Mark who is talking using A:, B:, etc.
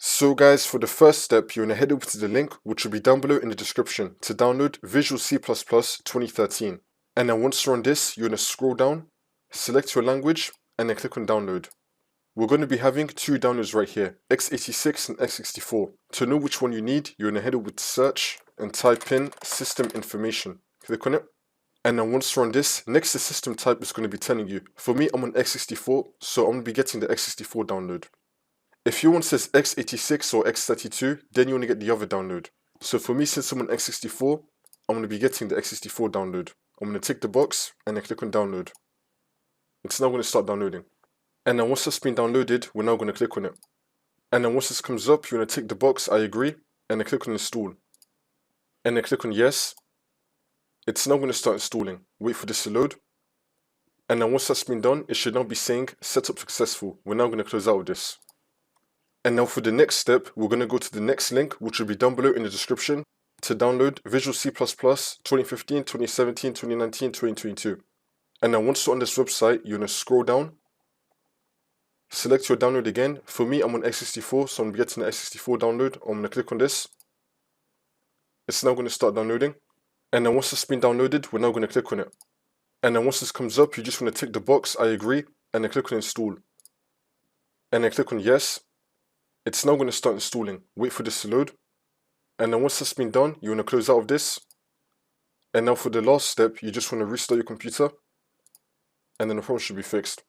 A: So guys, for the first step, you're going to head over to the link, which will be down below in the description, to download Visual C++ 2013. And then once you're on this, you're going to scroll down, select your language, and then click on download. We're going to be having two downloads right here, x86 and x64. To know which one you need, you're going to head over to search and type in system information. Click on it. And then once you're on this, next to system type is going to be telling you. For me, I'm on x64, so I'm going to be getting the x64 download. If your one says x86 or x32, then you want to get the other download. So for me, since I'm on x64, I'm going to be getting the x64 download. I'm going to tick the box and then click on download. It's now going to start downloading. And then once it's been downloaded, we're now going to click on it. And then once this comes up, you're going to tick the box, I agree, and then click on install. And then click on yes. It's now going to start installing. Wait for this to load. And then once that's been done, it should now be saying setup successful. We're now going to close out of this. And now for the next step, we're going to go to the next link, which will be down below in the description, to download Visual C++ 2015, 2017, 2019, 2022. And then once you're on this website, you're going to scroll down, select your download again. For me, I'm on x64, so I'm getting the x64 download. I'm going to click on this. It's now going to start downloading. And then once it's been downloaded, we're now going to click on it. And then once this comes up, you just want to tick the box, I agree, and then click on install. And then click on yes. It's now going to start installing. Wait for this to load. And then once that's been done, you want to close out of this. And now for the last step, you just want to restart your computer. And then the problem should be fixed.